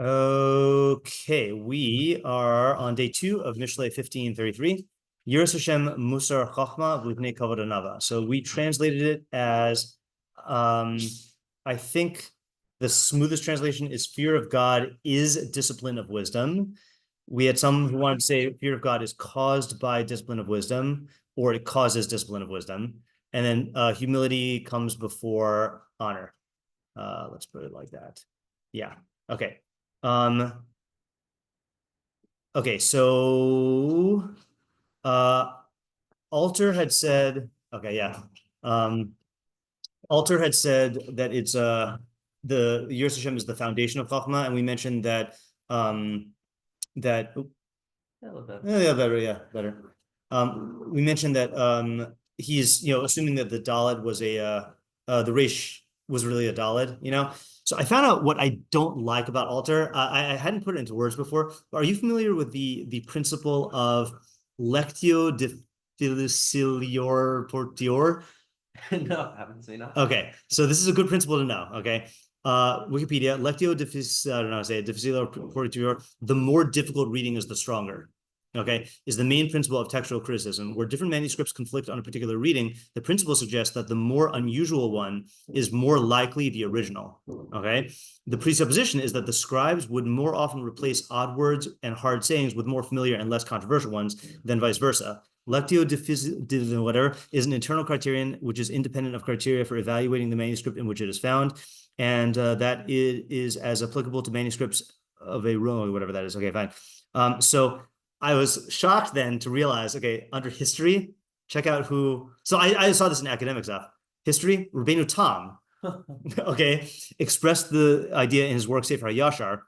Okay, we are on day 2 of Mishlei 1533. Yiras Hashem mussar chochma v'lifnei kavod anava. So we translated it as, I think the smoothest translation is fear of God is discipline of wisdom. We had some who wanted to say fear of God is caused by discipline of wisdom, or it causes discipline of wisdom. And then humility comes before honor. Let's put it like that. Yeah. Okay. Okay, so Alter had said, okay, yeah. Alter had said that it's the Yiras Hashem is the foundation of Chachma, and we mentioned that better. We mentioned that he's assuming that the Daled was the Resh was really a Daled. So I found out what I don't like about Alter. I hadn't put it into words before. Are you familiar with the principle of lectio difficilior portior? No, I haven't seen that. Okay, so this is a good principle to know. Okay, Wikipedia, lectio difficilior portior. The more difficult reading is the stronger. Okay, is the main principle of textual criticism. Where different manuscripts conflict on a particular reading, the principle suggests that the more unusual one is more likely the original. Okay, the presupposition is that the scribes would more often replace odd words and hard sayings with more familiar and less controversial ones than vice versa. Lectio whatever is an internal criterion which is independent of criteria for evaluating the manuscript in which it is found, and that it is as applicable to manuscripts of a Rome or whatever that is. Okay, fine. So I was shocked then to realize, okay, under history, check out who. So I saw this in academic stuff. History, Rabbeinu Tam, okay, expressed the idea in his work Sefer HaYashar.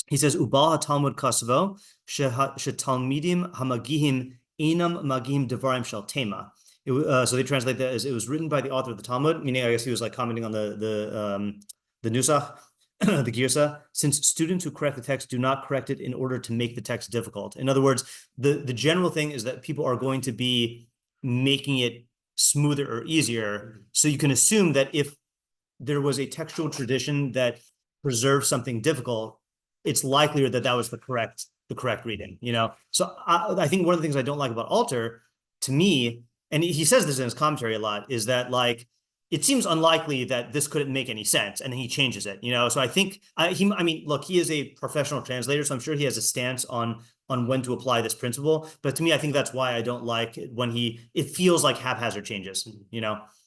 He says, "Ubal HaTalmud Kasavo shetalmidim hamagihim enam magihim devarim shel tema." So they translate that as it was written by the author of the Talmud, meaning I guess he was like commenting on the nusach. The girsa, since students who correct the text do not correct it in order to make the text difficult. In other words, the general thing is that people are going to be making it smoother or easier. So you can assume that if there was a textual tradition that preserves something difficult, it's likelier that that was the correct reading. So I think one of the things I don't like about Alter, to me, and he says this in his commentary a lot, is that like it seems unlikely that this couldn't make any sense, and then he changes it. So I think look, he is a professional translator, so I'm sure he has a stance on when to apply this principle. But to me, I think that's why I don't like when it feels like haphazard changes.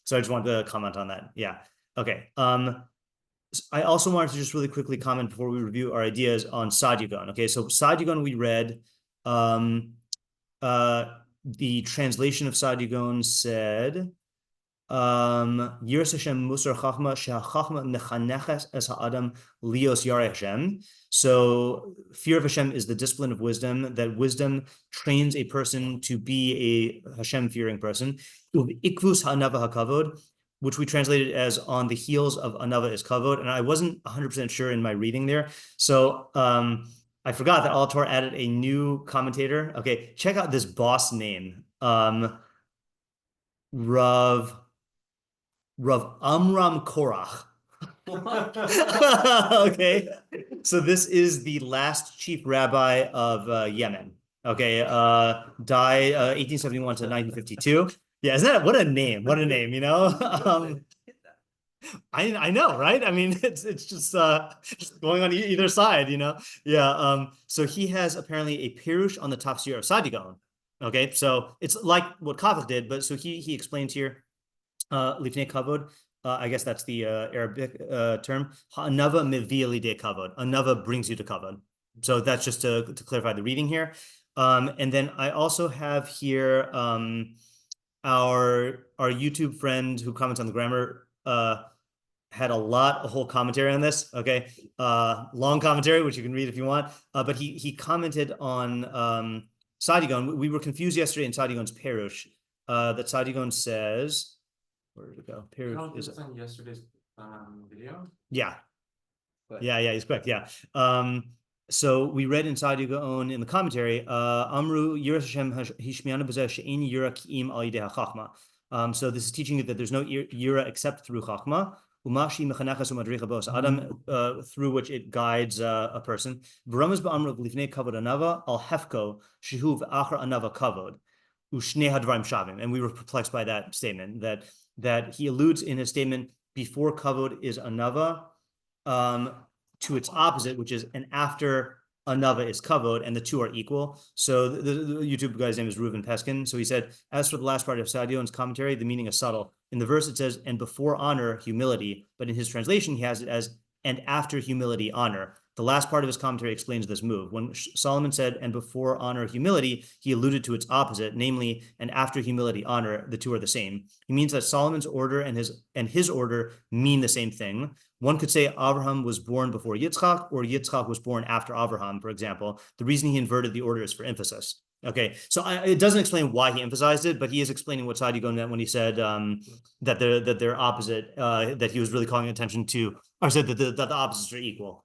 So I just wanted to comment on that. Yeah. Okay. I also wanted to just really quickly comment before we review our ideas on Saadia Gaon. Okay, so Saadia Gaon we read. The translation of Saadia Gaon said, Yiras Hashem mussar chochma she'achachma mechaneches es ha'adam lios yarei Hashem. So fear of Hashem is the discipline of wisdom, that wisdom trains a person to be a Hashem-fearing person. Ikvus ha'anava ha'kavod, which we translated as on the heels of anava is kavod, and I wasn't 100% sure in my reading there. So I forgot that Altor added a new commentator. Okay, check out this boss name. Rav Amram Korach. Okay, so this is the last chief rabbi of Yemen. Okay, died 1871 to 1952. Yeah, isn't that what a name? What a name, I know, right? I mean, it's just going on either side, Yeah. So he has apparently a peirush on the tafsir of Saadia Gaon. Okay, so it's like what Kavod did, but so he explains here. Lifnei kavod, I guess that's the Arabic term. Anava mevi lidei kavod. Anava brings you to kavod. So that's just to clarify the reading here. And then I also have here our YouTube friend who comments on the grammar had a whole commentary on this. Okay, long commentary which you can read if you want. But he commented on Saadia Gaon. We were confused yesterday in Saadia Gaon's peirush that Saadia Gaon says. Where did it go? Peirush is on yesterday's video. Yeah. Yeah, he's correct. Yeah. So we read in Saadia Gaon in the commentary, Amru Yiras Hashem hishmiana b'zeh she'ein yira ki'im al yidei hachachma. So this is teaching you that there's no yira except through chachma. umashi mechanechas umadricha bos adam, through which it guides a person. V'ramaz ba'amrav lifnei kavod anava al hefko shehu v'achar anava kavod u'shnei hadvarim shavim. And we were perplexed by that statement, that he alludes in his statement before kavod is anava, to its opposite, which is and after anava is kavod, and the two are equal. So the YouTube guy's name is Reuven Peskin. So he said, as for the last part of Saadia Gaon's commentary, the meaning is subtle. In the verse it says, and before honor, humility, but in his translation he has it as, and after humility, honor. The last part of his commentary explains this move. When Solomon said, and before honor, humility, he alluded to its opposite, namely, and after humility, honor, the two are the same. He means that Solomon's order and his order mean the same thing. One could say Abraham was born before Yitzchak, or Yitzchak was born after Abraham, for example. The reason he inverted the order is for emphasis. Okay, so it doesn't explain why he emphasized it, but he is explaining what Saadia Gaon meant when he said that they're opposite, that he was really calling attention to, or said that the opposites are equal.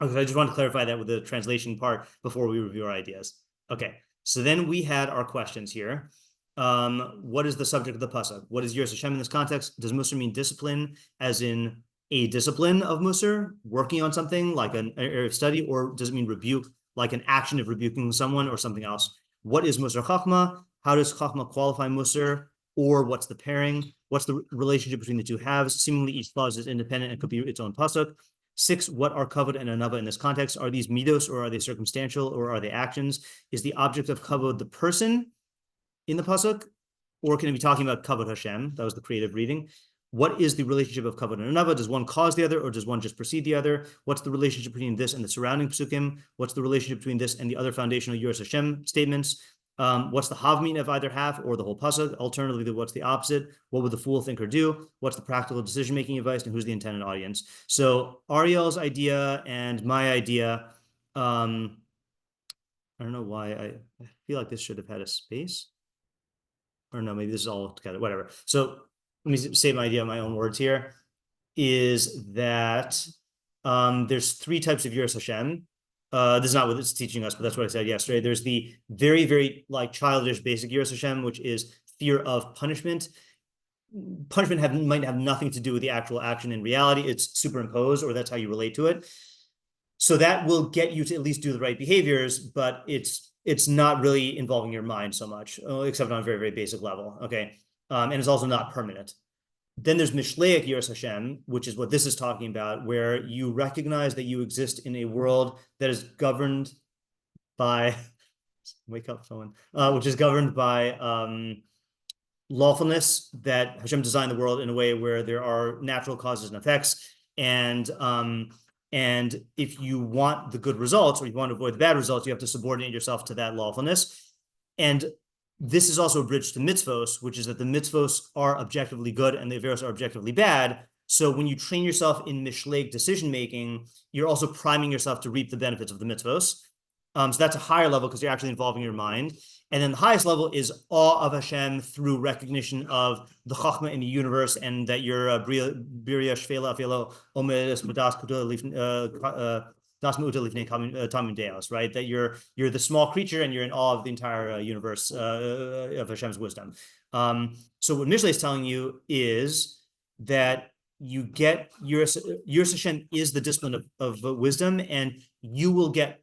Okay, I just want to clarify that with the translation part before we review our ideas. Okay, so then we had our questions here. What is the subject of the pasuk? What is Yiras Hashem in this context? Does mussar mean discipline, as in a discipline of mussar, working on something like an area of study, or does it mean rebuke, like an action of rebuking someone or something else? What is mussar chachma? How does chachma qualify mussar? Or what's the pairing? What's the relationship between the two halves? Seemingly each clause is independent and could be its own pasuk. 6, what are kavod and anava in this context? Are these midos, or are they circumstantial, or are they actions? Is the object of kavod the person in the pasuk, or can it be talking about kavod Hashem? That was the creative reading. What is the relationship of kavod and anava? Does one cause the other, or does one just precede the other? What's the relationship between this and the surrounding psukim? What's the relationship between this and the other foundational Yiras Hashem statements? What's the havmin of either half or the whole pasuk? Alternatively, what's the opposite? What would the fool think or do? What's the practical decision-making advice, and who's the intended audience? So Ariel's idea and my idea, I don't know why I feel like this should have had a space. Or no, maybe this is all together, whatever. So let me say my idea in my own words here, is that there's 3 types of Yiras Hashem. This is not what it's teaching us, but that's what I said yesterday. There's the very, very like childish basic Yiras Hashem, which is fear of punishment. Punishment might have nothing to do with the actual action in reality. It's superimposed, or that's how you relate to it. So that will get you to at least do the right behaviors, but it's not really involving your mind so much, except on a very, very basic level. Okay, and it's also not permanent. Then there's Mishleic Yiras Hashem, which is what this is talking about, where you recognize that you exist in a world that is governed by, wake up someone, which is governed by lawfulness, that Hashem designed the world in a way where there are natural causes and effects. And if you want the good results, or you want to avoid the bad results, you have to subordinate yourself to that lawfulness. And this is also a bridge to mitzvos, which is that the mitzvos are objectively good and the averos are objectively bad. So when you train yourself in Mishlei decision-making, you're also priming yourself to reap the benefits of the mitzvos. So that's a higher level because you're actually involving your mind. And then the highest level is awe of Hashem through recognition of the chachma in the universe, and that you're biria shvela afilo omedes mudas kudo right? That you're the small creature and you're in awe of the entire universe of Hashem's wisdom. So what Mishlei is telling you is that you get Yiras Hashem is the discipline of wisdom, and you will get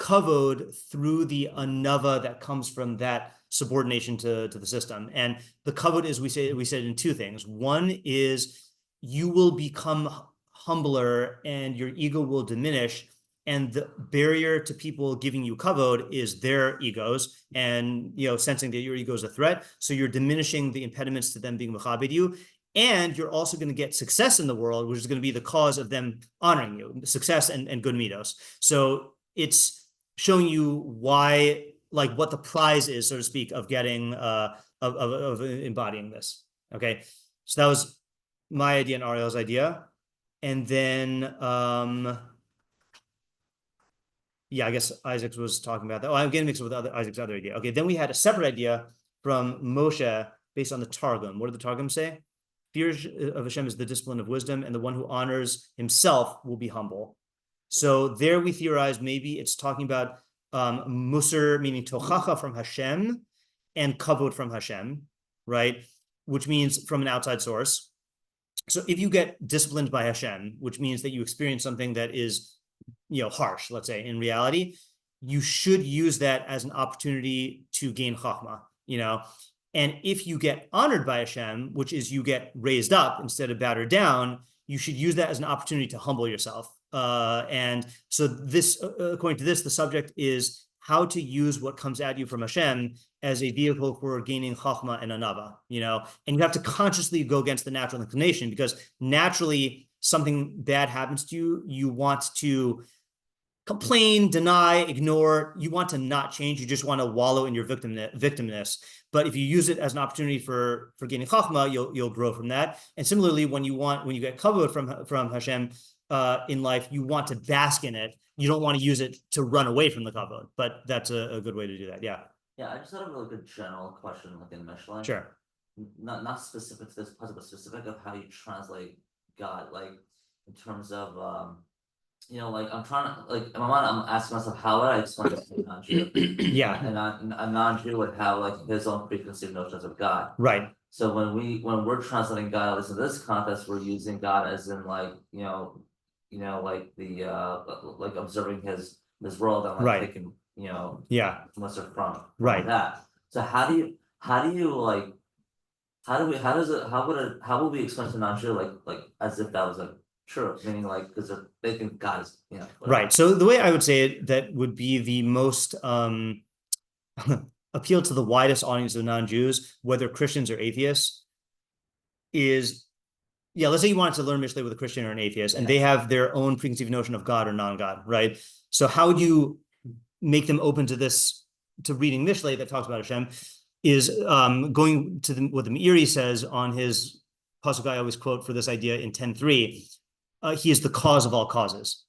kavod through the anava that comes from that subordination to the system. And the kavod is, we said in 2 things. One is you will become humbler and your ego will diminish, and the barrier to people giving you kavod is their egos, and sensing that your ego is a threat. So you're diminishing the impediments to them being mechabed you, and you're also going to get success in the world, which is going to be the cause of them honoring you, success and good midos. So it's showing you why, like what the prize is, so to speak, of getting of embodying this. Okay, so that was my idea and Ariel's idea. And then, I guess Isaac was talking about that. Oh, I'm getting mixed with Isaac's other idea. Okay, then we had a separate idea from Moshe based on the Targum. What did the Targum say? Fear of Hashem is the discipline of wisdom, and the one who honors himself will be humble. So there we theorized maybe it's talking about mussar, meaning tochachah from Hashem, and kavod from Hashem, right? Which means from an outside source. So if you get disciplined by Hashem, which means that you experience something that is, harsh, let's say, in reality, you should use that as an opportunity to gain chachma, And if you get honored by Hashem, which is you get raised up instead of battered down, you should use that as an opportunity to humble yourself. And so this, according to this, the subject is how to use what comes at you from Hashem as a vehicle for gaining chachma and anava, and you have to consciously go against the natural inclination, because naturally something bad happens to you, you want to complain, deny, ignore. You want to not change. You just want to wallow in your victimness. But if you use it as an opportunity for gaining chachma, you'll grow from that. And similarly, when you get kavod from Hashem in life, you want to bask in it. You don't want to use it to run away from the kavod. But that's a good way to do that. Yeah. Yeah, I just had a really good general question, like in Mishlei. Sure. Not specific to this puzzle, but specific of how you translate God, like in terms of like I'm trying to, like in my mind I'm asking myself, how would I explain this to a non-Jew? Yeah. And a non-Jew would have like his own preconceived notions of God. Right. So when we're translating God, at least in this context, we're using God as in like like the like observing his world and like taking mussar from that. So how will we explain to non-Jew like as if that was like true, meaning like because they think God is whatever. Right. So the way I would say it, that would be the most appeal to the widest audience of non-Jews, whether Christians or atheists, is let's say you wanted to learn Mishlei with a Christian or an atheist, and they have their own preconceived notion of God or non-God, right? So how would you make them open to this, to reading Mishlei that talks about Hashem, is going to what the Meiri says on his pasuk I always quote for this idea in 10:3. He is the cause of all causes.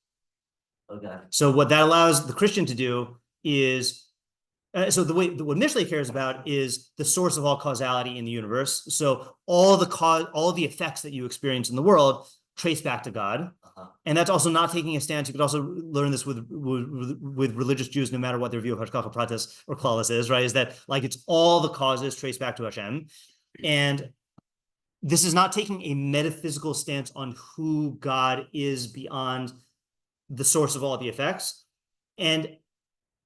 Okay. So what that allows the Christian to do is, what Mishlei cares about is the source of all causality in the universe. So all the effects that you experience in the world trace back to God. And that's also not taking a stance. You could also learn this with religious Jews, no matter what their view of Hashgacha Pratis or Klaus is, right? Is that like it's all the causes trace back to Hashem. And this is not taking a metaphysical stance on who God is beyond the source of all the effects. And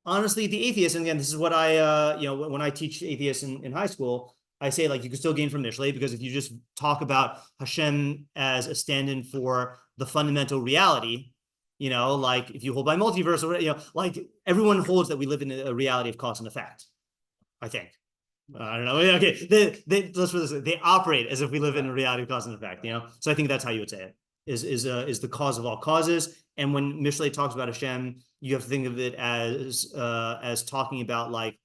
honestly, the atheists, and again, this is what I, when I teach atheists in high school, I say like you can still gain from Mishlei, because if you just talk about Hashem as a stand-in for the fundamental reality, like if you hold by multiverse, or like everyone holds that we live in a reality of cause and effect, I think. I don't know. Okay, let's put this. They operate as if we live in a reality of cause and effect. So I think that's how you would say it. Is the cause of all causes. And when Mishlei talks about Hashem, you have to think of it as talking about like,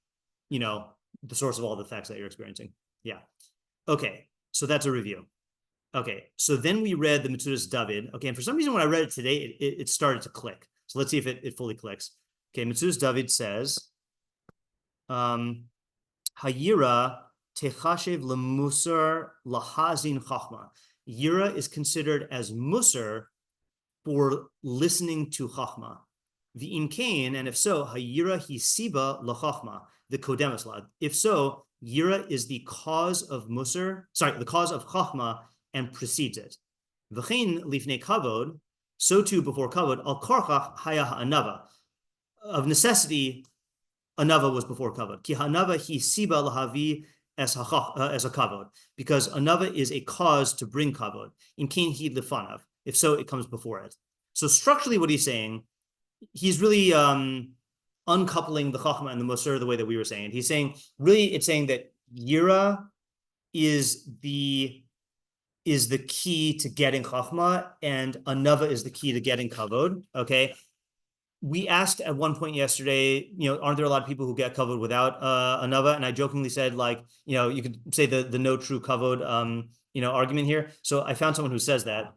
the source of all the effects that you're experiencing. Yeah. Okay. So that's a review. Okay. So then we read the Metzudas David. Okay. And for some reason, when I read it today, it started to click. So let's see if it fully clicks. Okay. Metzudas David says, Hayira techashev lemussar lahazin chachma. Yira is considered as mussar for listening to chachma. The imkain, and if so, hayira hi siba lachachma, the kodemas la. If so, yira is the cause of mussar, the cause of chachma, and precedes it. V'chein lifnei kavod, so too before kavod, al korchach haya ha'anava. Of necessity, anava was before kavod. Ki ha'anava hi siba lahavi as a kavod, because anava is a cause to bring kavod. In kain hi lifanav. If so, it comes before it. So structurally, what he's saying, he's really uncoupling the chachma and the mussar the way that we were saying it. He's saying, really, it's saying that yira is the key to getting chachma, and anava is the key to getting kavod. Okay. We asked at one point yesterday, aren't there a lot of people who get kavod without anava? And I jokingly said, like, you could say the no true kavod, argument here. So I found someone who says that.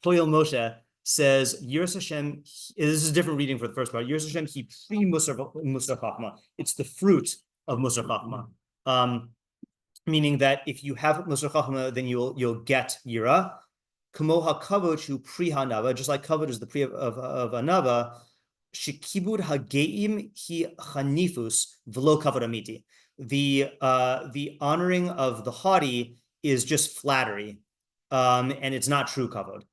Toil Moshe says, Yiras Hashem, this is a different reading for the first part. Yiras Hashem, he pre-mussar chachma. It's the fruit of mussar chachma. Meaning that if you have mussar chachma, then you'll get yira. Kamoha kavod shu pri hanava, just like kavod is the pri of anava. Shekibud hageim hi hanifus v'lo kavod amiti. The honoring of the haughty is just flattery. and it's not true kavod.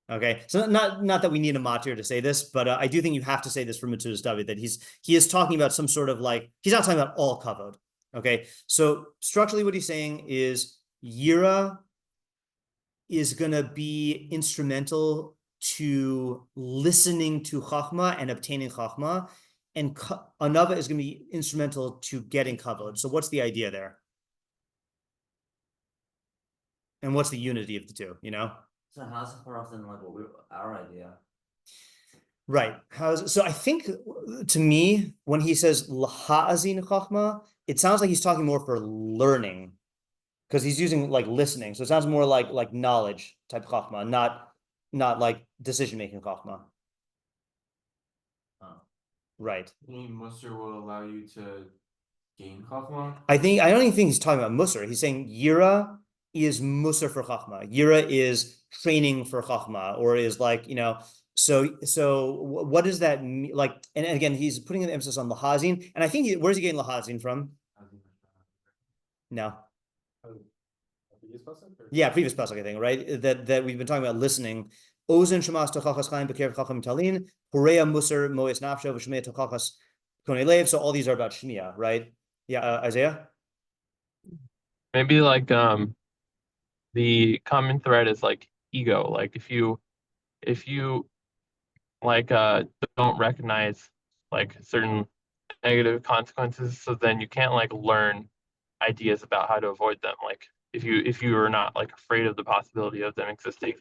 Okay, so not that we need a matir to say this, but I do think you have to say this for Metzudas David, that he is talking about some sort of like, he's not talking about all kavod. Okay, so structurally what he's saying is Yira is going to be instrumental to listening to chachma and obtaining chachma, and anava is going to be instrumental to getting kavod. So what's the idea there? And what's the unity of the two, you know? So how's it far off than like our idea? Right. So I think, to me, when he says laha'azin chachma, it sounds like he's talking more for learning, because he's using like listening. So it sounds more like knowledge type chachma, not like decision making chachma. Oh. Right. You mean mussar will allow you to gain chachma? I don't even think he's talking about mussar. He's saying Yira is mussar for chachma. Yira is training for chachma, or is like, you know, so what does that mean? Like, and again, he's putting an emphasis on lahazin, and I think where's he getting lahazin from? No. Yeah, previous pasuk, I think, right? That we've been talking about listening. Ozen shamas tochachas chaim b'kerev chacham talin, horeya mussar moes nafsho v'shmei tochachas konei lev. So all these are about shmiya, right? Yeah, Isaiah? Maybe like the common thread is like ego. Like if you like don't recognize like certain negative consequences, so then you can't like learn ideas about how to avoid them. Like if you are not like afraid of the possibility of them existing.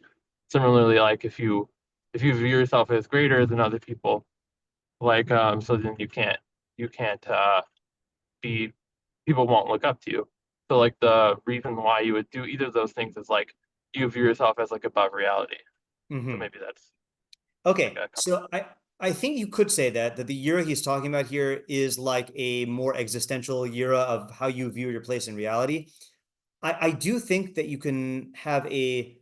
Similarly, like if you view yourself as greater than other people, like so then you can't be, people won't look up to you. So like the reason why you would do either of those things is like you view yourself as like above reality. So maybe that's okay. Like So I think you could say that the Yira he's talking about here is like a more existential Yira of how you view your place in reality. I do think that you can have a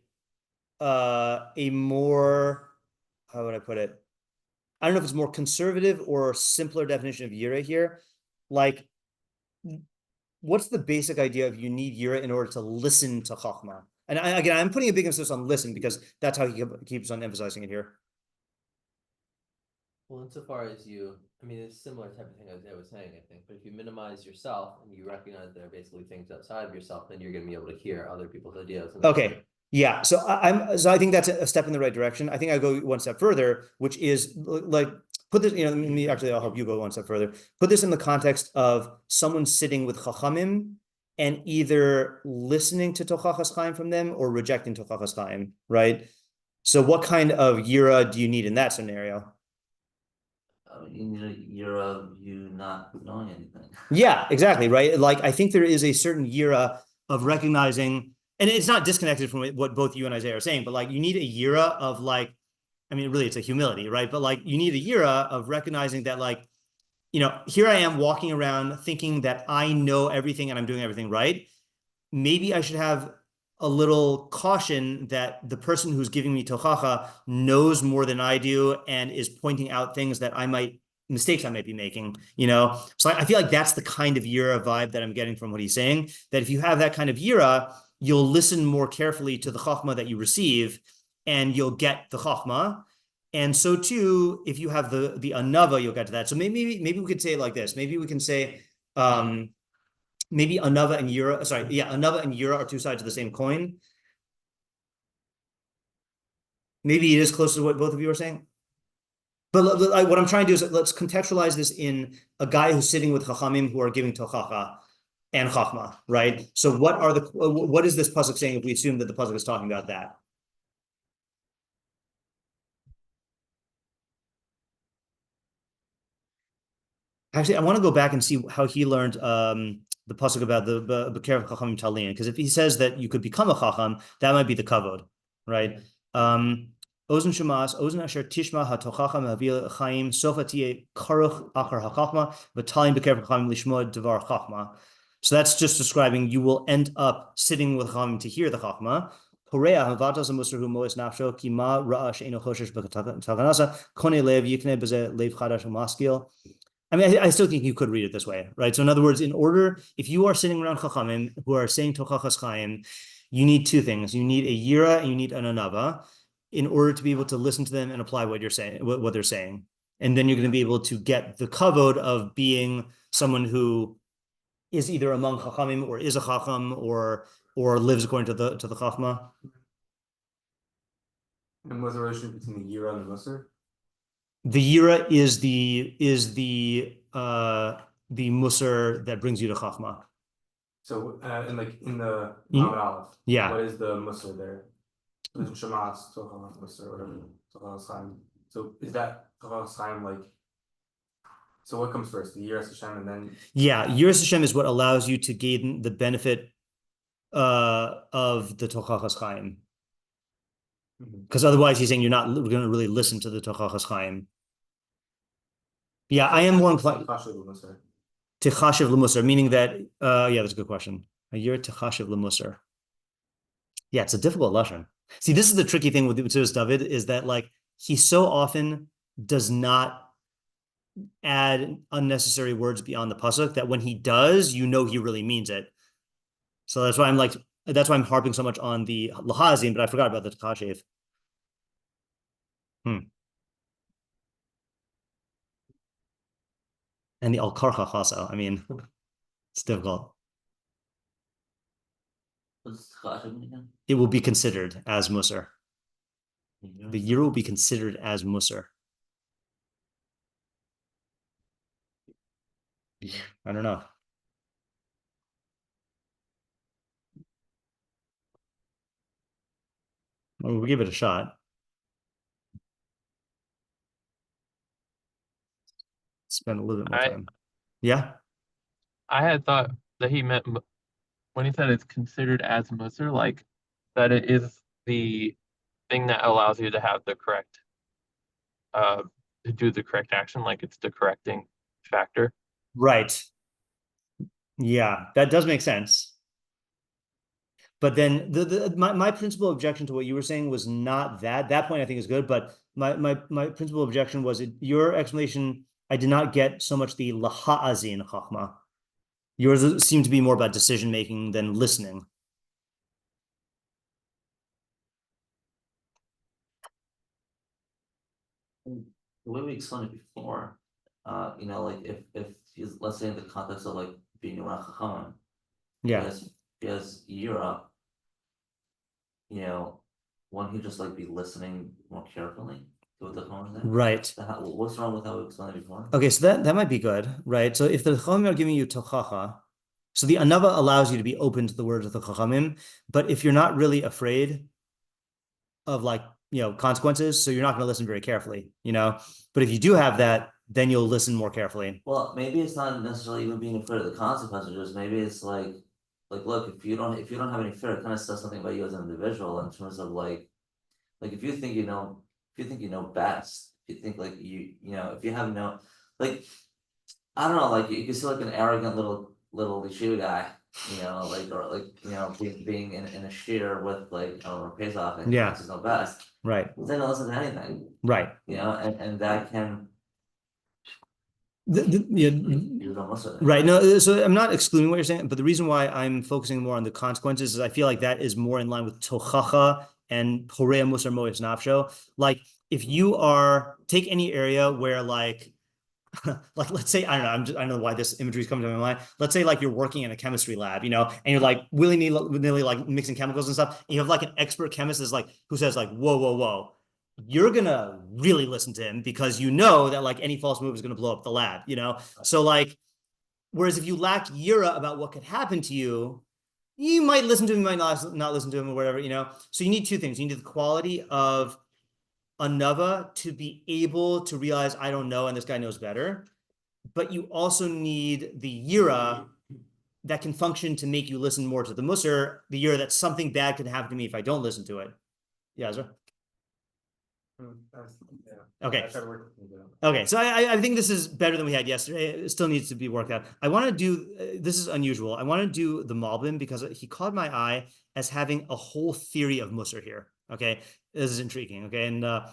more, how would I put it? I don't know if it's more conservative or simpler definition of Yira here. Like, what's the basic idea of you need Yira in order to listen to Chachma? And again, I'm putting a big emphasis on listen because that's how he keeps on emphasizing it here. Well, insofar as I mean, it's a similar type of thing as I was saying, I think. But if you minimize yourself and you recognize there are basically things outside of yourself, then you're going to be able to hear other people's ideas. Okay. Yeah. So I think that's a step in the right direction. I think I go one step further, which is like, put this, you know, I'll help you go one step further. Put this in the context of someone sitting with chachamim and either listening to tochachas chaim from them or rejecting tochachas chaim, right? So what kind of yira do you need in that scenario? You need a year of you not knowing anything. Yeah, exactly, right? Like, I think there is a certain yira of recognizing, and it's not disconnected from what both you and Isaiah are saying, but like you need a yira of like, I mean, really it's a humility, right? But like you need a yira of recognizing that like, you know, here I am walking around thinking that I know everything and I'm doing everything right. Maybe I should have a little caution that the person who's giving me tochachah knows more than I do and is pointing out things that mistakes I might be making, you know? So I feel like that's the kind of yira vibe that I'm getting from what he's saying, that if you have that kind of yira, you'll listen more carefully to the chachma that you receive and you'll get the chachma. And so too, if you have the anava, you'll get to that. So maybe we could say it like this. Maybe we can say, maybe anava and yira, anava and yira are two sides of the same coin. Maybe it is close to what both of you are saying. But what I'm trying to do is let's contextualize this in a guy who's sitting with chachamim who are giving tochachah and chachma, right? So what is this pasuk saying if we assume that the pasuk is talking about that? Actually, I want to go back and see how he learned the pasuk about the b'kerev chachamim talin, because if he says that you could become a chacham, that might be the kavod, right? Ozen shemas, ozen asher tishma ha-tochachah mehavil chaim sofa tiye karuch achar ha-chachma v'talin b'kerev chachamim lishmo devar chachma. So that's just describing you will end up sitting with chachamim to hear the chachma. Horeya havatas mussar hu moes nafsho ki ma ra'ash eno choshesh b'taganasa konei lev yikne b'zeh lev chadash u'maskil. I mean, I still think you could read it this way, right? So in other words, if you are sitting around chachamim who are saying tochachas chaim, you need two things. You need a yira and you need an anava in order to be able to listen to them and apply what you're saying, what they're saying. And then you're going to be able to get the kavod of being someone who is either among chachamim or is a chacham or lives according to the chachma. And what's the relationship between the Yira and the mussar? The yira is the mussar that brings you to chachma. So, in the Mm. Lamed Aleph, Yeah. what is the mussar there? The Shamas, tochachah, mussar, whatever, tochachah chaim. So is that tochachah chaim like? So what comes first, the Yiras Hashem, and then? Yeah, Yiras Hashem is what allows you to gain the benefit of the tochachas chaim. Because otherwise, he's saying you're not going to really listen to the tochachas chaim. Yeah, I am more inclined. Techashiv l'mussar, meaning that, yeah, that's a good question. A year techashiv l'mussar. Yeah, it's a difficult lashon. See, this is the tricky thing with Metzudas David is that like he so often does not add unnecessary words beyond the pasuk that when he does, you know he really means it. So that's why I'm harping so much on the lahazim, but I forgot about the techashiv. And the al-karchach also. I mean, it's difficult. What's tochachah again? It will be considered as mussar. The year will be considered as mussar. I don't know. Well, we'll give it a shot. Spend a little bit more time. Yeah. I had thought that he meant when he said it's considered as mussar, like that it is the thing that allows you to have the correct, to do the correct action, like it's the correcting factor. Right. Yeah, that does make sense. But then my principal objection to what you were saying was not that. That point I think is good, but my principal objection was your explanation. I did not get so much the laha'azin chachma. Yours seemed to be more about decision making than listening. The way we explained it before, like if he's, let's say in the context of like being around chachamim, Yeah. because Europe, wouldn't he just like be listening more carefully to what the chachamim say? Right. What's wrong with how we explained it before? Okay, so that might be good, right? So if the chachamim are giving you tochachah, so the anava allows you to be open to the words of the chachamim, but if you're not really afraid of like, consequences, so you're not going to listen very carefully, but if you do have that, then you'll listen more carefully. Well, maybe it's not necessarily even being afraid of the consequences, just maybe it's like look, if you don't have any fear, it kind of says something about you as an individual in terms of like if you think you know best, if you think like if you have no, like, I don't know, like you can see like an arrogant little shiur guy, being in a shiur with like, I don't know, Pesach and Yeah. thinks he's no best. Right. They don't listen to anything. Right. And that can. Right. No, so I'm not excluding what you're saying, but the reason why I'm focusing more on the consequences is I feel like that is more in line with tochachah and horea mussar moes nafsho. Like if you take any area where like let's say, I don't know, I don't know why this imagery is coming to my mind. Let's say like you're working in a chemistry lab, and you're like willy-nilly like mixing chemicals and stuff. And you have like an expert chemist who says like, whoa. You're going to really listen to him because that like any false move is going to blow up the lab, So like, whereas if you lack yira about what could happen to you, you might listen to him, you might not listen to him or whatever, So you need two things. You need the quality of anava to be able to realize I don't know and this guy knows better, but you also need the yira that can function to make you listen more to the mussar, the yira that something bad could happen to me if I don't listen to it. Yeah, Ezra? Okay. Okay, so I think this is better than we had yesterday. It still needs to be worked out. I want to do, this is unusual. I want to do the Malbim because he caught my eye as having a whole theory of mussar here. Okay, this is intriguing. Okay, and I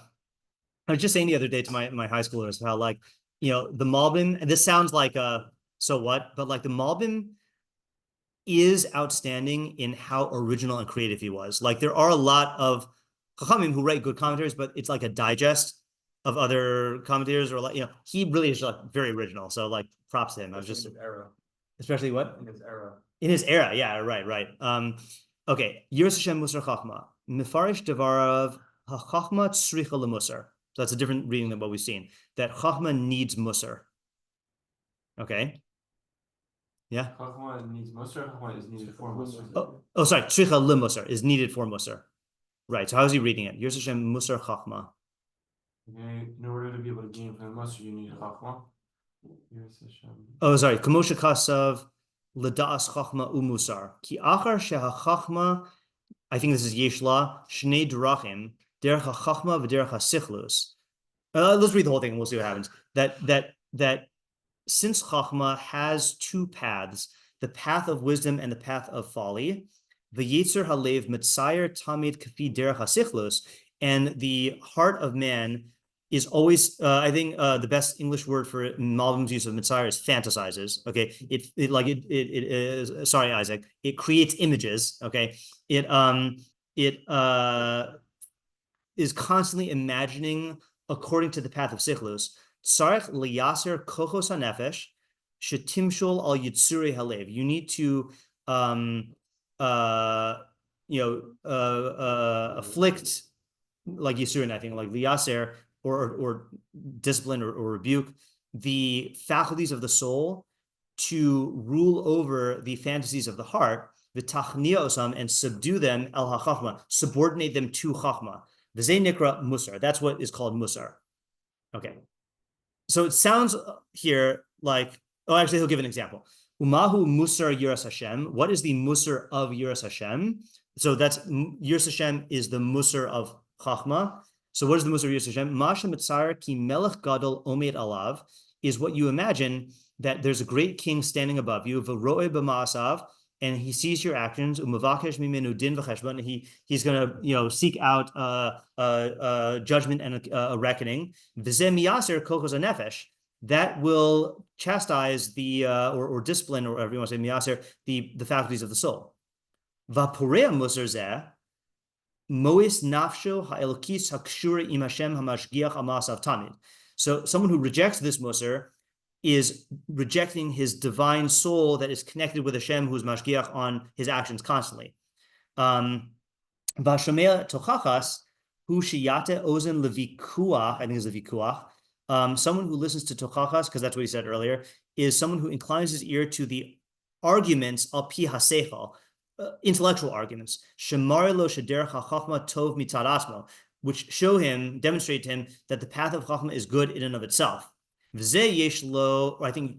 was just saying the other day to my high schoolers how like, the Malbim, and this sounds like so what, but like the Malbim is outstanding in how original and creative he was. Like there are a lot of chachamim who write good commentaries, but it's like a digest of other commentators, or like, you know, he really is like very original. So like props to him. I was just era. Especially what? In his era. In his era, yeah, right. Okay. Yiras Hashem mussar chachma. Mefarish devarav hachachma tzricha lemussar. So that's a different reading than what we've seen. That chachma needs mussar. Okay. Yeah. Chachma needs mussar. Chachma is needed for mussar. Oh, sorry. Tzricha lemussar is needed for mussar. Right. So how is he reading it? Yiras Hashem mussar chachma. Okay. In order to be able to gain from the mussar, you need chachma. Oh, sorry. Kamosha kasav l'da'as chachma umusar. Ki achar sheha chachma. I think this is Yeshla shnei drachim derech hachachma v'derech hasichlus. Let's read the whole thing and we'll see what happens. That since chachma has two paths, the path of wisdom and the path of folly, the yetzer halev mitzayer tamid kafi derech hasichlus, and the heart of man is always, I think the best English word for it, Malbim's use of mitzayer is fantasizes. Okay, sorry, Isaac. It creates images. Okay, it is constantly imagining according to the path of sichlus. Tzarech liyaser kochos hanefesh shetimshul al yitzuri halev. You need to afflict, like yisurin, I think, like liyaser, or discipline or rebuke the faculties of the soul to rule over the fantasies of the heart, v'tachnia osam, and subdue them al hachachma, subordinate them to chachma. V'zei nikra mussar. That's what is called mussar. Okay. So it sounds here like, oh, actually, he'll give an example. Umahu mussar Yiras Hashem. What is the mussar of Yiras Hashem? So that's Yiras Hashem is the mussar of chachma. So what is the mussar of Yiras Hashem? Masha mitzar ki melech gadol omed alav is what you imagine, that there's a great king standing above you, v'ro'eh b'ma'asav, and he sees your actions, umavakesh mimenu din v'cheshbon, and he's going to seek out judgment and a reckoning. V'zeh miyaser kochos hanefesh, that will chastise the or discipline, or whatever you want to say, miyaser, the faculties of the soul. V'porea mussar zeh mois nafsho ha'elokis hakshura im Hashem hamashgiach amasav tamid. So someone who rejects this mussar is rejecting his divine soul that is connected with Hashem, who is mashgiach on his actions constantly. V'shomea tochachas hu shiyate ozen levikuach. I think it's levikuach. Someone who listens to tochachas, because that's what he said earlier, is someone who inclines his ear to the arguments al pi haseichel, intellectual arguments, shemar lo shederech hachachma tov mitzad asmo, which demonstrate to him that the path of chachma is good in and of itself. V'zeh yesh lo, or I think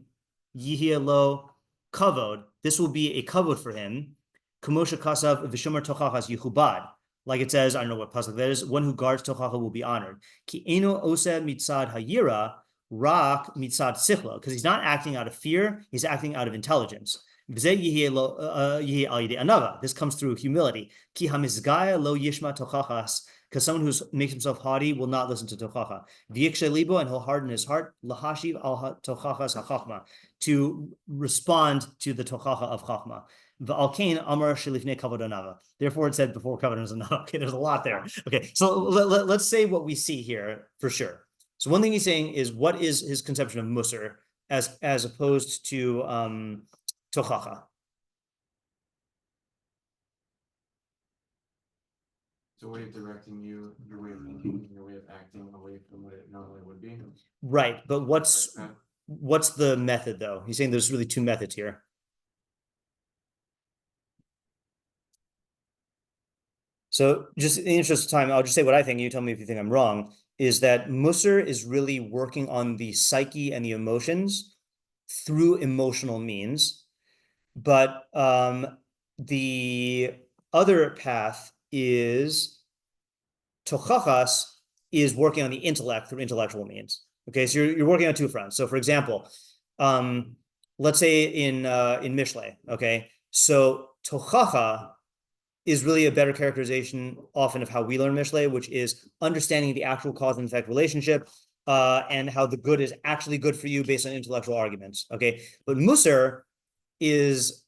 yihya lo kavod. This will be a kavod for him. Kamosha kasav v'shomer tochachas yichubad. Like it says, I don't know what pasuk that is. One who guards tochachah will be honored. Ki eno oseh mitzad hayira rak mitzad sichla, because he's not acting out of fear; he's acting out of intelligence. This comes through humility. Ki hamizgaya lo yishma tochachas, because someone who makes himself haughty will not listen to tochachah. V'yikshe libo, and he'll harden his heart. Lahashiv al tochachas hachachma, to respond to the tochachah of chachma. V'alkein amar shelifnei kavod anava. Therefore, it said before kavod is anava. Okay, there's a lot there. Okay, so let's say what we see here for sure. So one thing he's saying is, what is his conception of mussar as opposed to tochachah? It's a way of directing you, your way of thinking, your way of acting, away from what it normally would be. Right, but what's the method though? He's saying there's really two methods here. So just in the interest of time, I'll just say what I think. You tell me if you think I'm wrong. Is that mussar is really working on the psyche and the emotions through emotional means, but the other path is tochachas, is working on the intellect through intellectual means. Okay, so you're working on two fronts. So for example, let's say in Mishlei, okay, so tochachah is really a better characterization often of how we learn Mishlei, which is understanding the actual cause and effect relationship, and how the good is actually good for you based on intellectual arguments. Okay, but mussar is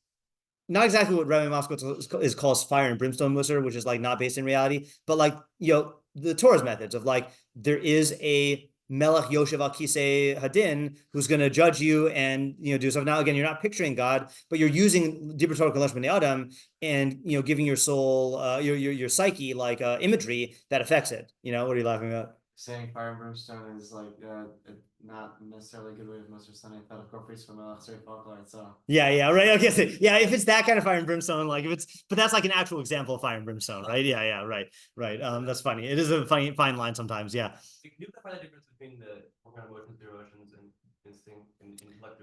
not exactly what Rabbi Moscow is calls fire and brimstone mussar, which is like not based in reality, but like, the Torah's methods of like, there is a Melech Yoshev al Kisei Hadin who's going to judge you and, do stuff. Now, again, you're not picturing God, but you're using Dibur Torah Kalash B'nei Adam and, giving your soul, your psyche, like imagery that affects it. What are you laughing at? Saying fire and brimstone is like not necessarily a good way of mussar Sunday thought of corporates from folklore. So yeah, right. Okay, so, yeah, if it's that kind of fire and brimstone, like but that's like an actual example of fire and brimstone, right? Yeah, right. That's funny. It is a fine line sometimes. Yeah. You can clarify the difference between the organic emotions, the emotions, and instinct and intellect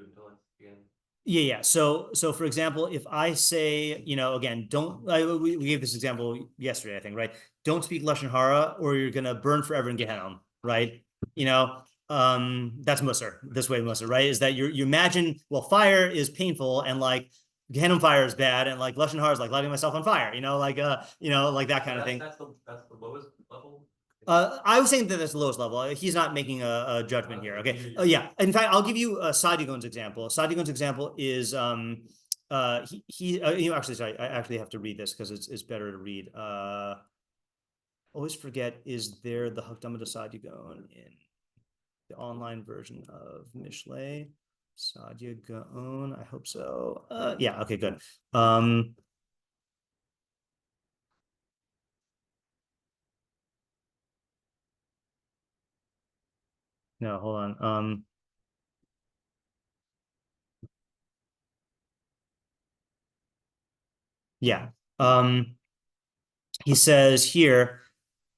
again. Yeah. So for example, if I say, again, we gave this example yesterday, I think, right? Don't speak Lashon Hara or you're going to burn forever in Gehenna, right? That's mussar, this way mussar, right? Is that you imagine, well, fire is painful and like Gehenna fire is bad and like Lashon Hara is like lighting myself on fire, like that kind of thing. That's the lowest level. I was saying that that's the lowest level. He's not making a judgment here. Okay. Yeah. In fact, I'll give you Saadia Gaon's example. Saadia Gaon's example is actually, sorry, I actually have to read this because it's better to read. Always forget, is there the Hakdama to Saadia Gaon in the online version of Mishlei? Saadia Gaon, I hope so. Yeah. Okay. Good. No, hold on. Yeah. He says here,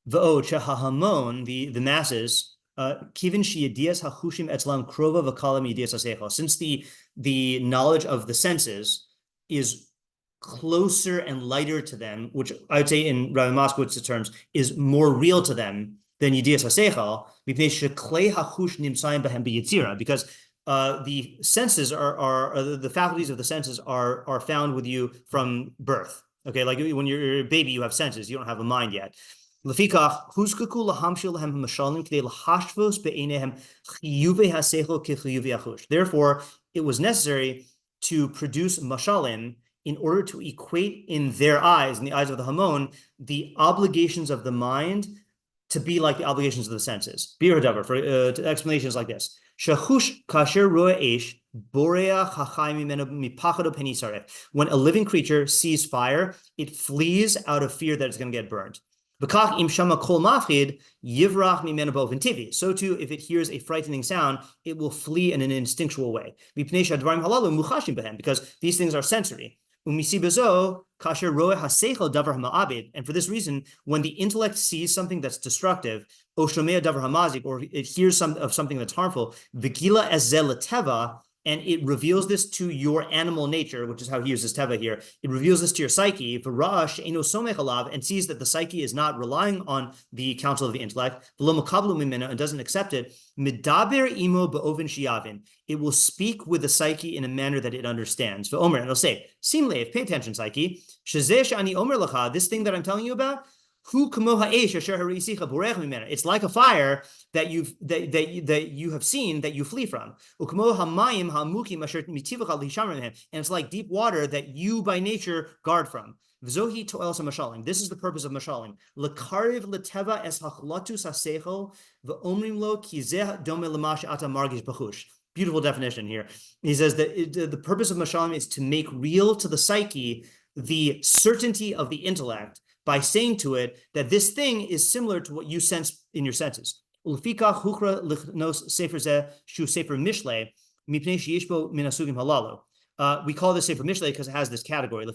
the masses, since the knowledge of the senses is closer and lighter to them, which I would say in Rabbi Moskowitz's terms is more real to them than Yedias HaSeichel, because the senses are the faculties of the senses are found with you from birth. Okay, like when you're a baby, you have senses, you don't have a mind yet. Therefore, it was necessary to produce mashalim in order to equate in their eyes, in the eyes of the Hamon, the obligations of the mind to be like the obligations of the senses. For explanations like this. When a living creature sees fire, it flees out of fear that it's going to get burned. So too, if it hears a frightening sound, it will flee in an instinctual way. Because these things are sensory. And for this reason, when the intellect sees something that's destructive, or it hears something that's harmful, and it reveals this to your animal nature, which is how he uses teva here. It reveals this to your psyche, and sees that the psyche is not relying on the counsel of the intellect, and doesn't accept it. It will speak with the psyche in a manner that it understands. And it'll say, pay attention, psyche. This thing that I'm telling you about, it's like a fire that you have seen that you flee from. And it's like deep water that you by nature guard from. This is the purpose of mashalim. Beautiful definition here. He says that the purpose of mashalim is to make real to the psyche the certainty of the intellect by saying to it that this thing is similar to what you sense in your senses. We call this Sefer Mishlei because it has this category.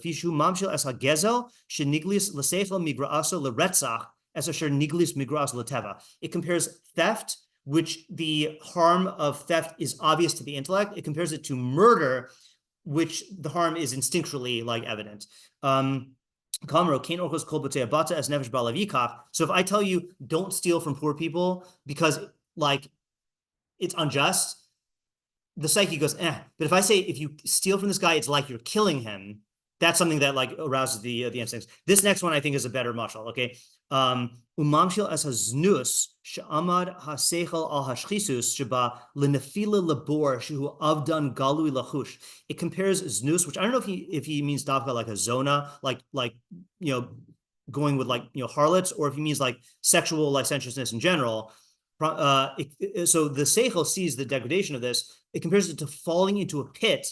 It compares theft, which the harm of theft is obvious to the intellect. It compares it to murder, which the harm is instinctually like evident. So if I tell you don't steal from poor people because like it's unjust, the psyche goes, But if I say if you steal from this guy, it's like you're killing him, That's something that like arouses the instincts. This next one I think is a better mashal. Okay, umamshil as haznus she'amad hasechel al hashchisus sheba lenefila labor shehu avdan galui lachush. It compares znus, which I don't know if he means dafka like a zona, like going with like harlots, or if he means like sexual licentiousness in general. So the seichel sees the degradation of this. It compares it to falling into a pit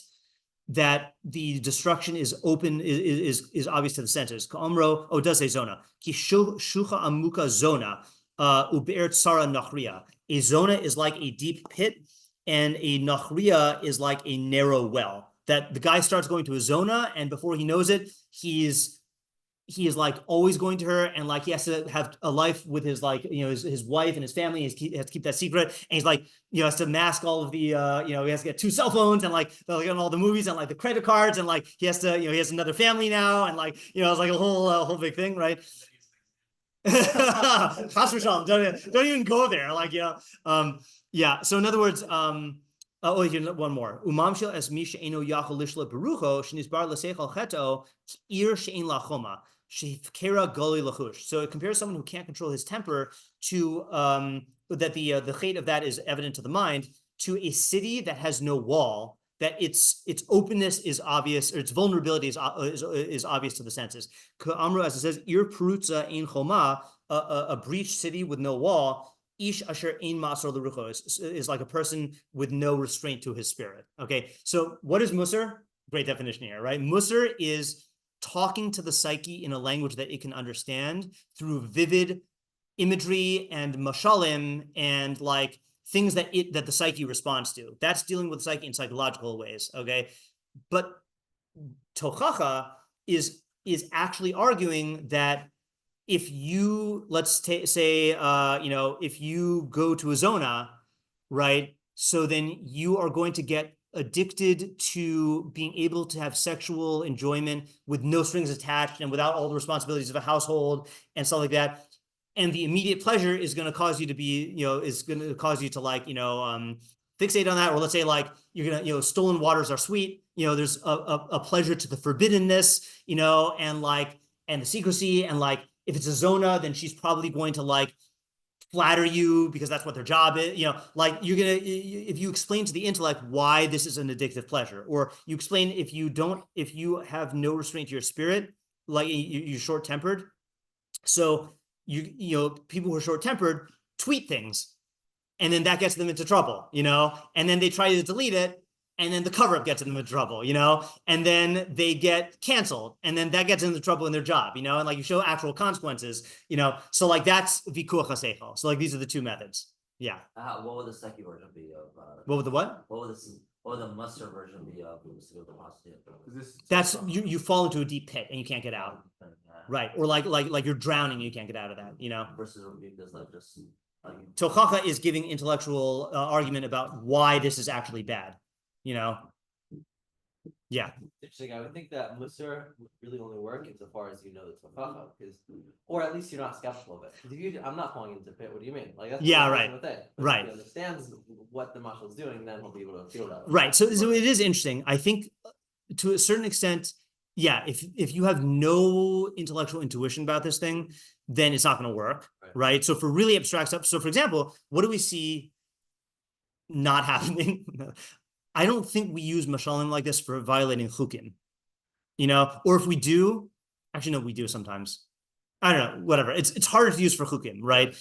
that the destruction is open, is obvious to the senses. Ka'amro, it does say zona. Ki shucha amuka zona, ube'er tsara nachria. A zona is like a deep pit, and a nachria is like a narrow well. That the guy starts going to a zona, and before he knows it, he is like always going to her, and like he has to have a life with his like his wife and his family. He has to keep that secret, and he's like has to mask all of the he has to get 2 cell phones and like on all the movies and like the credit cards, and like he has to he has another family now, and like it's like a whole big thing, right? Don't even go there, like yeah. So in other words, here one more. Umamshil as misha eno yachol lishla berucho shenisbar l'seichel cheto ir she'en lachoma. So it compares someone who can't control his temper to that the chait of that is evident to the mind, to a city that has no wall, that its openness is obvious, or its vulnerability is obvious to the senses. Ka'amru, as it says, ir perutza ein choma, a breached city with no wall. Ish asher ein masor l'rucho is like a person with no restraint to his spirit. Okay, so what is mussar? Great definition here, right? Mussar is talking to the psyche in a language that it can understand through vivid imagery and mashalim and like things that the psyche responds to. That's dealing with the psyche in psychological ways, okay? But tochachah is actually arguing that if you, let's say, if you go to a zona, right? So then you are going to get addicted to being able to have sexual enjoyment with no strings attached and without all the responsibilities of a household and stuff like that. And the immediate pleasure is going to cause you to be, is going to cause you to like, fixate on that. Or let's say like, you're going to, stolen waters are sweet. There's a pleasure to the forbiddenness, and the secrecy. And like, if it's a zona, then she's probably going to like flatter you because that's what their job is. Like you're going to, if you explain to the intellect why this is an addictive pleasure, or you explain if you have no restraint to your spirit, like you're short-tempered. So people who are short-tempered tweet things, and then that gets them into trouble, and then they try to delete it, and then the cover-up gets them into trouble, and then they get canceled, and then that gets them into trouble in their job, and like you show actual consequences, so like that's vikuach haseichel. So like these are the two methods. Yeah. What would the second version be of? What would the what? What would the mussar version be of? That's you fall into a deep pit and you can't get out. Right, or like you're drowning and you can't get out of that, Versus because like just like tochachah is giving intellectual argument about why this is actually bad, Yeah. Interesting. I would think that mussar would really only work insofar as the tochachah, or at least you're not skeptical of it. Because I'm not falling into the pit. What do you mean? Like that's right, right. If he understands what the mashal is doing, then he'll be able to feel that. Right. So it is interesting. I think to a certain extent, yeah. If you have no intellectual intuition about this thing, then it's not going to work. Right. So for really abstract stuff. So for example, what do we see not happening? I don't think we use mashalim like this for violating chukim, or if we do, actually, no, we do sometimes. I don't know, whatever. It's harder to use for chukim, right?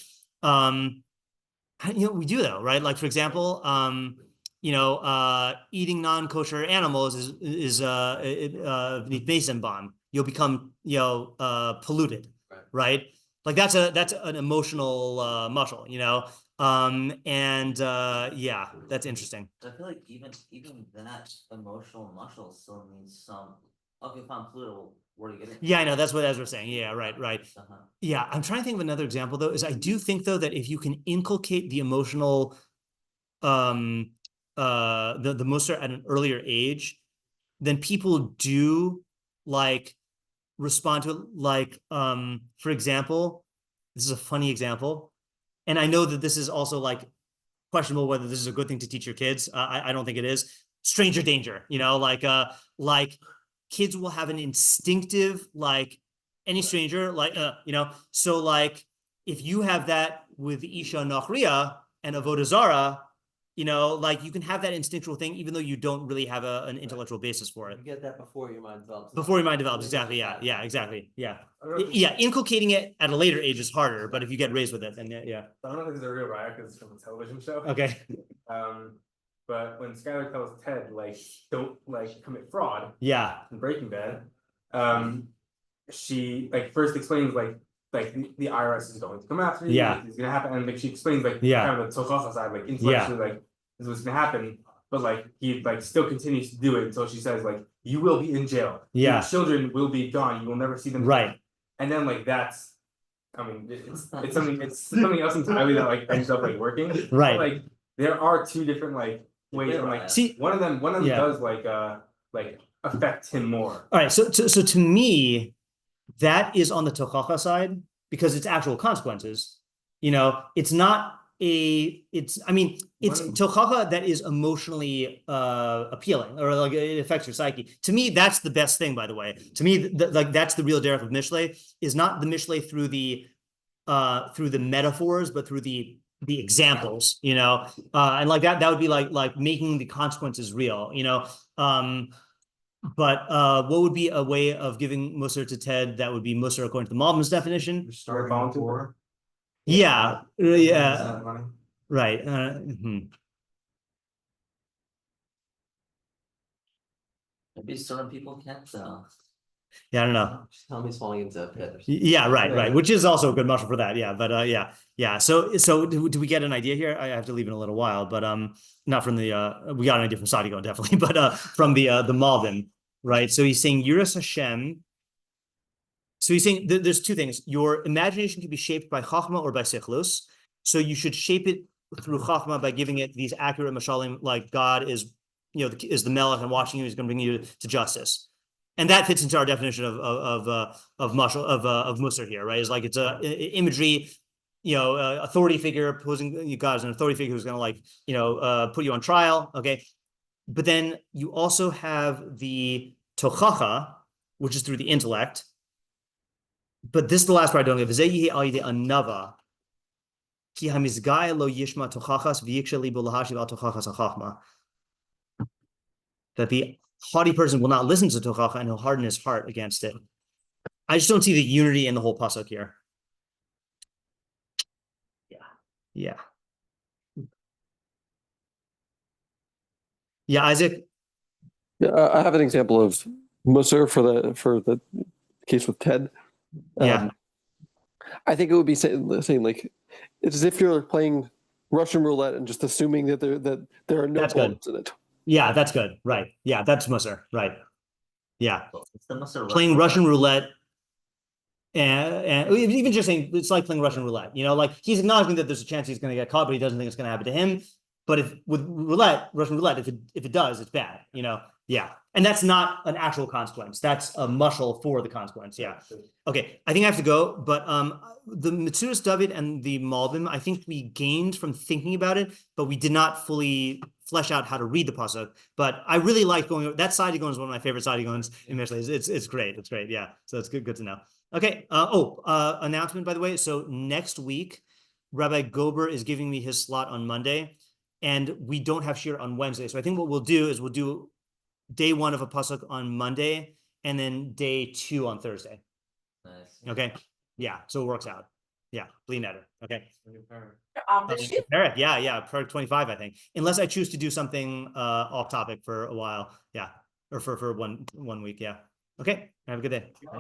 We do though, right? Like for example, eating non-kosher animals is Mason bomb. You'll become, polluted, right? Like that's an emotional muscle, yeah, that's interesting. I feel like even that emotional muscle still needs some. Okay, if I'm polluted, where do you get it? Yeah, I know that's what Ezra's saying. Yeah, right. Yeah, I'm trying to think of another example though. Is I do think though that if you can inculcate the emotional, the mussar at an earlier age, then people do like respond to it. Like, for example, this is a funny example. And I know that this is also like questionable whether this is a good thing to teach your kids. I don't think it is. Stranger danger, like kids will have an instinctive, like any stranger, like, so like if you have that with Isha Nachriya and Avodah Zarah, like you can have that instinctual thing, even though you don't really have an intellectual basis for it. You get that before your mind develops. Before your mind develops, exactly. Yeah, exactly. Yeah. Yeah, inculcating it at a later age is harder, but if you get raised with it, then yeah. I don't know if this is a real riot because it's from a television show. Okay. But when Skylar tells Ted, like, don't like commit fraud Yeah. in Breaking Bad, she like first explains like the IRS is going to come after you, Yeah. like, it's gonna happen, and like she explains like Yeah. kind of the tochachah side, like intellectually, like this is what's gonna happen, but like he like still continues to do it until she says like you will be in jail, Yeah. your children will be gone, you will never see them again. Right. And then like that's, I mean, it's something else entirely that like ends up like working. Right. But, like there are two different like ways, and like See, one of them yeah. does like affect him more. All right, so to me, that is on the tochachah side because it's actual consequences. It's not it's tochachah that is emotionally appealing, or like it affects your psyche. To me, that's the best thing, by the way. To me, like that's the real derech of Mishlei, is not the Mishlei through the metaphors, but through the examples, and like that would be like making the consequences real, but what would be a way of giving mussar to Ted that would be mussar according to the Malbim's definition? You're starting before. Yeah. Right. Maybe certain people can't. Yeah, I don't know. Just tell me it's falling into a pit. Or Yeah, right. Which is also a good mussar for that. Yeah, but yeah. So do we get an idea here? I have to leave in a little while, but not from the we got an idea from Saadia Gaon definitely, but from the Malbim, right? So he's saying Yiras Hashem. So he's saying there's two things. Your imagination can be shaped by chachma or by sichlus. So you should shape it through chachma by giving it these accurate mashalim, like God is, is the melech and watching you. He's going to bring you to justice, and that fits into our definition of mussar here, right? It's like it's a imagery, authority figure posing God as an authority figure who's going to like put you on trial, okay? But then you also have the tochachah, which is through the intellect. But this is the last part I don't give. Anava. That the haughty person will not listen to tochachah and he'll harden his heart against it. I just don't see the unity in the whole pasuk here. Yeah. Yeah, Isaac. Yeah, I have an example of mussar for the case with Ted. Yeah. I think it would be saying like it's as if you're playing Russian roulette and just assuming that there are no bullets in it. Yeah, that's good. Right. Yeah, that's mussar. Right. Yeah. It's the mussar playing Russian roulette. And even just saying it's like playing Russian roulette, like he's acknowledging that there's a chance he's going to get caught, but he doesn't think it's going to happen to him. But if with Russian roulette, if it does, it's bad, yeah. And that's not an actual consequence. That's a mushal for the consequence. Yeah. Okay. I think I have to go, but the Metzudas David and the Malbim, I think we gained from thinking about it, but we did not fully flesh out how to read the pasuk. But I really like going over that. Saadia Gaon is one of my favorite Saadia Gaons in Mishlei. It's great. It's great. Yeah. So it's good to know. Okay. Announcement, by the way. So next week, Rabbi Gober is giving me his slot on Monday, and we don't have shiur on Wednesday. So I think what we'll do is we'll do day 1 of a pasuk on Monday, and then day 2 on Thursday. Nice. Okay. Yeah. So it works out. Yeah. Bli netter. Okay. Parrot. Yeah. Per 25, I think. Unless I choose to do something off topic for a while. Yeah. Or for one week. Yeah. Okay. Have a good day.